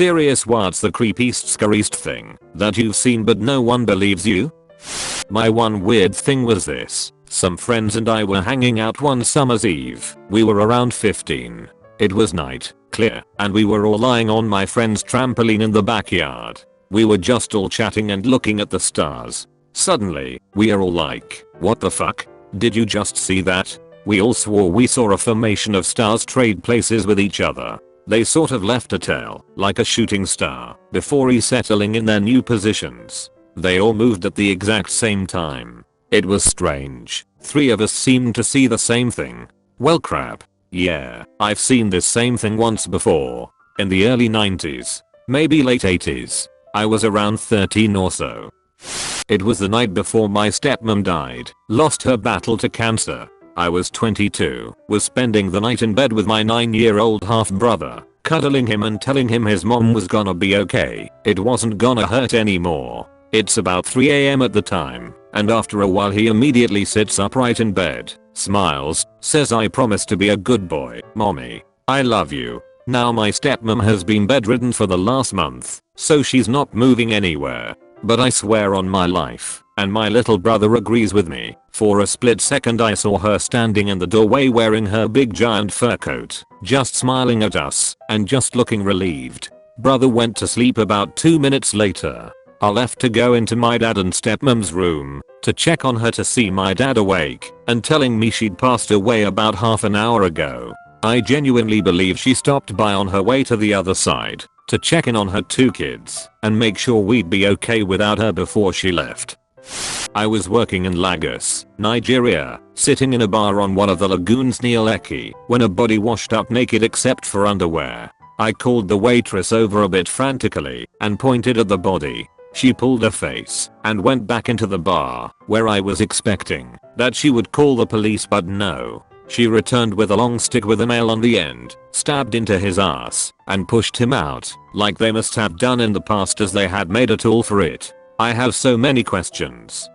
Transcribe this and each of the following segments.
serious, what's the creepiest scariest thing that you've seen but no one believes you? My one weird thing was this. Some friends and I were hanging out one summer's eve. We were around 15. It was night, clear, and we were all lying on my friend's trampoline in the backyard. We were just all chatting and looking at the stars. Suddenly, we are all like, what the fuck? Did you just see that? We all swore we saw a formation of stars trade places with each other. They sort of left a tail, like a shooting star, before resettling in their new positions. They all moved at the exact same time. It was strange. 3 of us seemed to see the same thing. Well crap. Yeah, I've seen this same thing once before. In the early 90s. Maybe late 80s. I was around 13 or so. It was the night before my stepmom died, lost her battle to cancer. I was 22, was spending the night in bed with my 9-year-old half-brother, cuddling him and telling him his mom was gonna be okay, it wasn't gonna hurt anymore. It's about 3 AM at the time, and after a while he immediately sits upright in bed, smiles, says I promise to be a good boy, mommy, I love you. Now my stepmom has been bedridden for the last month, so she's not moving anywhere. But I swear on my life, and my little brother agrees with me, for a split second I saw her standing in the doorway wearing her big giant fur coat, just smiling at us, and just looking relieved. Brother went to sleep about 2 minutes later. I left to go into my dad and stepmom's room, to check on her to see my dad awake, and telling me she'd passed away about half an hour ago. I genuinely believe she stopped by on her way to the other side, to check in on her 2 kids, and make sure we'd be okay without her before she left. I was working in Lagos, Nigeria, sitting in a bar on one of the lagoons near Lekki, when a body washed up naked except for underwear. I called the waitress over a bit frantically, and pointed at the body. She pulled her face, and went back into the bar, where I was expecting that she would call the police, but no. She returned with a long stick with a nail on the end, stabbed into his ass, and pushed him out, like they must have done in the past as they had made a tool for it. I have so many questions.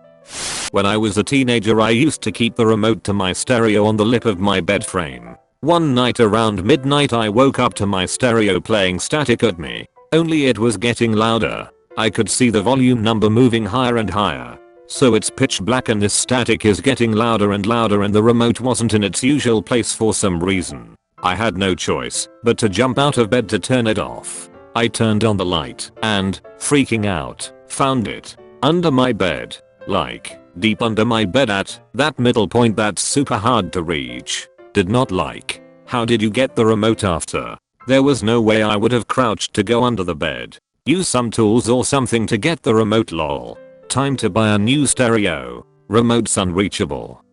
When I was a teenager I used to keep the remote to my stereo on the lip of my bed frame. One night around midnight I woke up to my stereo playing static at me, only it was getting louder. I could see the volume number moving higher and higher. So it's pitch black and this static is getting louder and louder and the remote wasn't in its usual place for some reason. I had no choice but to jump out of bed to turn it off. I turned on the light and, freaking out, found it under my bed. Like, deep under my bed at that middle point that's super hard to reach. Did not like. How did you get the remote after? There was no way I would have crouched to go under the bed. Use some tools or something to get the remote, lol. Time to buy a new stereo. Remote's unreachable.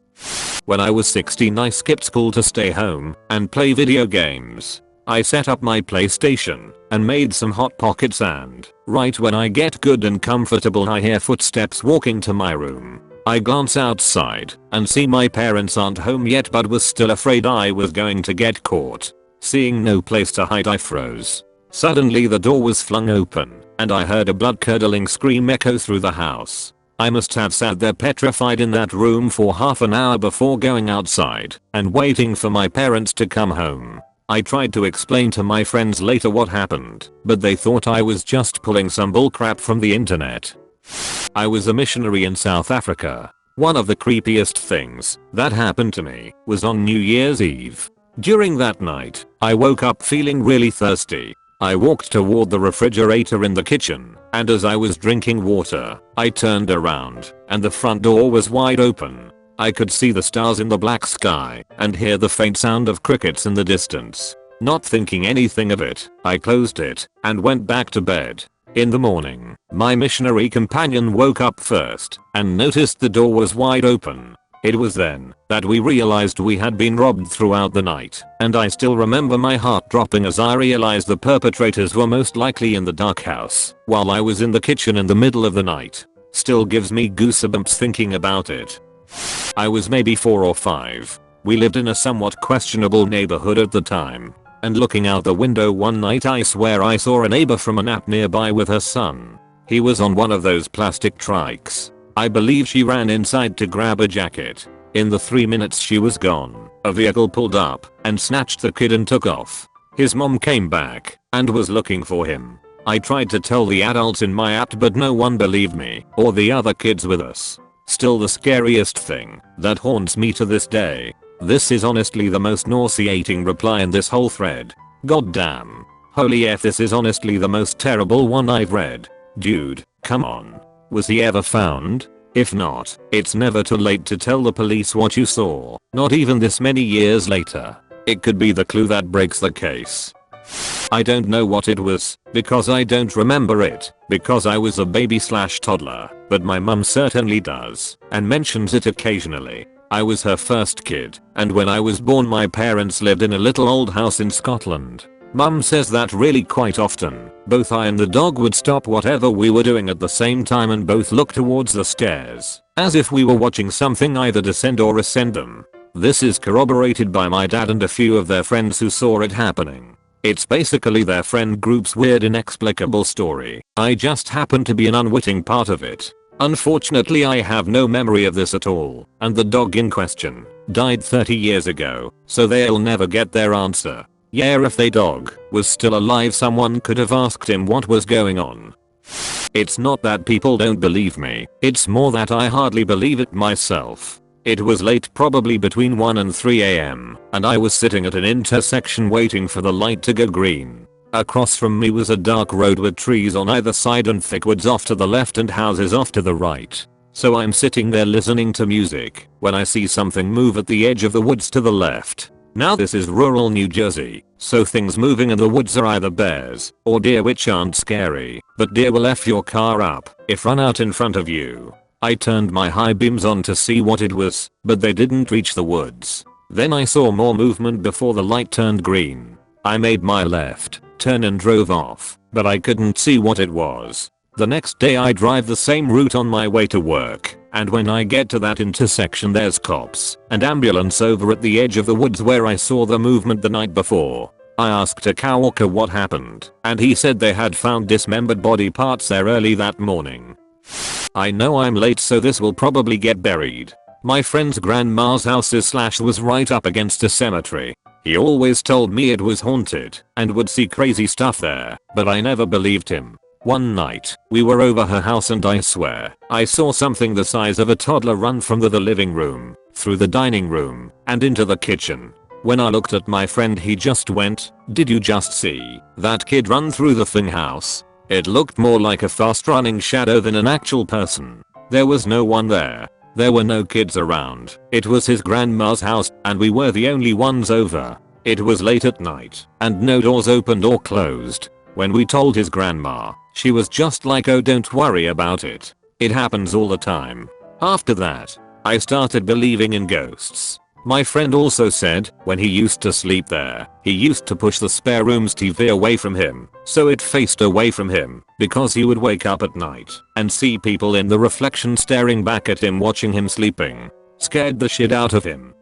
When I was 16 I skipped school to stay home and play video games. I set up my PlayStation and made some hot pockets and right when I get good and comfortable I hear footsteps walking to my room. I glance outside and see my parents aren't home yet but was still afraid I was going to get caught. Seeing no place to hide I froze. Suddenly the door was flung open and I heard a blood-curdling scream echo through the house. I must have sat there petrified in that room for half an hour before going outside and waiting for my parents to come home. I tried to explain to my friends later what happened, but they thought I was just pulling some bullcrap from the internet. I was a missionary in South Africa. One of the creepiest things that happened to me was on New Year's Eve. During that night, I woke up feeling really thirsty. I walked toward the refrigerator in the kitchen, and as I was drinking water, I turned around, and the front door was wide open. I could see the stars in the black sky, and hear the faint sound of crickets in the distance. Not thinking anything of it, I closed it, and went back to bed. In the morning, my missionary companion woke up first, and noticed the door was wide open. It was then that we realized we had been robbed throughout the night, and I still remember my heart dropping as I realized the perpetrators were most likely in the dark house, while I was in the kitchen in the middle of the night. Still gives me goosebumps thinking about it. I was maybe 4 or 5. We lived in a somewhat questionable neighborhood at the time, and looking out the window one night I swear I saw a neighbor from a nap nearby with her son. He was on one of those plastic trikes. I believe she ran inside to grab a jacket. In the 3 minutes she was gone, a vehicle pulled up and snatched the kid and took off. His mom came back and was looking for him. I tried to tell the adults in my app but no one believed me or the other kids with us. Still the scariest thing that haunts me to this day. This is honestly the most nauseating reply in this whole thread. God damn. Holy F, this is honestly the most terrible one I've read. Dude, come on. Was he ever found? If not, it's never too late to tell the police what you saw, not even this many years later. It could be the clue that breaks the case. I don't know what it was, because I don't remember it, because I was a baby/toddler, but my mum certainly does, and mentions it occasionally. I was her first kid, and when I was born my parents lived in a little old house in Scotland. Mum says that really quite often. Both I and the dog would stop whatever we were doing at the same time and both look towards the stairs, as if we were watching something either descend or ascend them. This is corroborated by my dad and a few of their friends who saw it happening. It's basically their friend group's weird inexplicable story. I just happen to be an unwitting part of it. Unfortunately I have no memory of this at all, and the dog in question died 30 years ago, so they'll never get their answer. Yeah, if their dog was still alive someone could have asked him what was going on. It's not that people don't believe me, it's more that I hardly believe it myself. It was late, probably between 1 and 3 AM, and I was sitting at an intersection waiting for the light to go green. Across from me was a dark road with trees on either side and thick woods off to the left and houses off to the right. So I'm sitting there listening to music when I see something move at the edge of the woods to the left. Now this is rural New Jersey, so things moving in the woods are either bears or deer, which aren't scary, but deer will F your car up if run out in front of you. I turned my high beams on to see what it was, but they didn't reach the woods. Then I saw more movement before the light turned green. I made my left turn and drove off, but I couldn't see what it was. The next day I drive the same route on my way to work, and when I get to that intersection there's cops and ambulance over at the edge of the woods where I saw the movement the night before. I asked a coworker what happened, and he said they had found dismembered body parts there early that morning. I know I'm late, so this will probably get buried. My friend's grandma's house was right up against a cemetery. He always told me it was haunted and would see crazy stuff there, but I never believed him. One night, we were over her house and I swear, I saw something the size of a toddler run from the living room, through the dining room, and into the kitchen. When I looked at my friend he just went, "Did you just see that kid run through the thing house?" It looked more like a fast running shadow than an actual person. There was no one there. There were no kids around. It was his grandma's house and we were the only ones over. It was late at night and no doors opened or closed. When we told his grandma, she was just like, "Oh, don't worry about it. It happens all the time." After that, I started believing in ghosts. My friend also said when he used to sleep there, he used to push the spare room's TV away from him so it faced away from him, because he would wake up at night and see people in the reflection staring back at him watching him sleeping. Scared the shit out of him.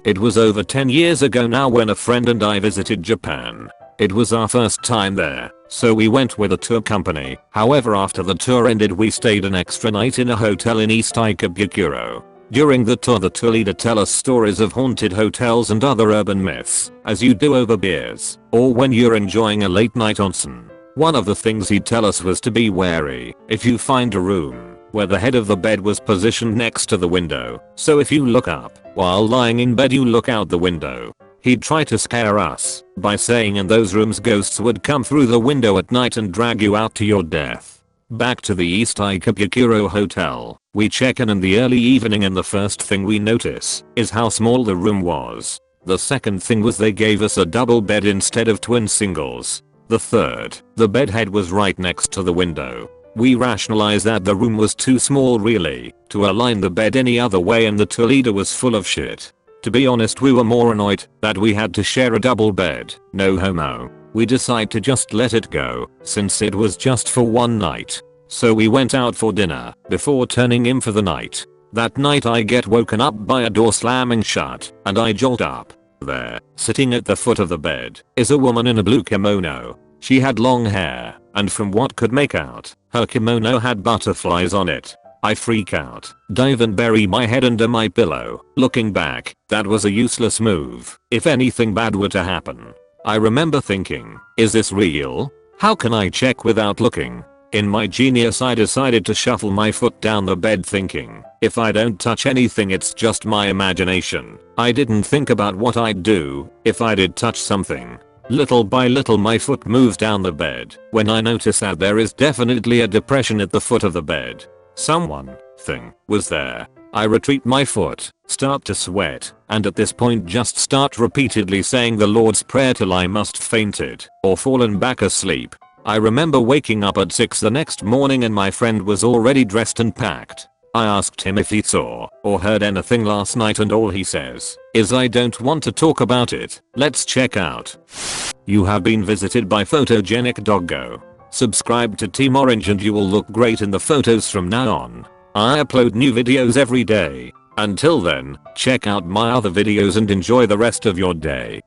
It was over 10 years ago now when a friend and I visited Japan. It was our first time there, so we went with a tour company. However, after the tour ended we stayed an extra night in a hotel in East Ikebukuro. During the tour leader tell us stories of haunted hotels and other urban myths, as you do over beers, or when you're enjoying a late night onsen. One of the things he'd tell us was to be wary if you find a room where the head of the bed was positioned next to the window, so if you look up while lying in bed you look out the window. He'd try to scare us by saying in those rooms ghosts would come through the window at night and drag you out to your death. Back to the East Ikebukuro hotel, we check in the early evening and the first thing we notice is how small the room was. The second thing was they gave us a double bed instead of twin singles. The third, the bed head was right next to the window. We rationalized that the room was too small really to align the bed any other way, and the tour leader was full of shit. To be honest, we were more annoyed that we had to share a double bed. No homo. We decided to just let it go since it was just for one night. So we went out for dinner before turning in for the night. That night I get woken up by a door slamming shut and I jolt up. There, sitting at the foot of the bed, is a woman in a blue kimono. She had long hair, and from what could make out, her kimono had butterflies on it. I freak out, dive and bury my head under my pillow. Looking back, that was a useless move. If anything bad were to happen, I remember thinking, is this real? How can I check without looking? In my genius I decided to shuffle my foot down the bed thinking, if I don't touch anything it's just my imagination. I didn't think about what I'd do if I did touch something. Little by little my foot moves down the bed when I notice that there is definitely a depression at the foot of the bed. Someone, thing, was there. I retreat my foot, start to sweat, and at this point just start repeatedly saying the Lord's Prayer till I must fainted or fallen back asleep. I remember waking up at 6 the next morning and my friend was already dressed and packed. I asked him if he saw or heard anything last night and all he says is I don't want to talk about it. Let's check out. You have been visited by photogenic doggo. Subscribe to Team Orange and you will look great in the photos from now on. I upload new videos every day. Until then, check out my other videos and enjoy the rest of your day.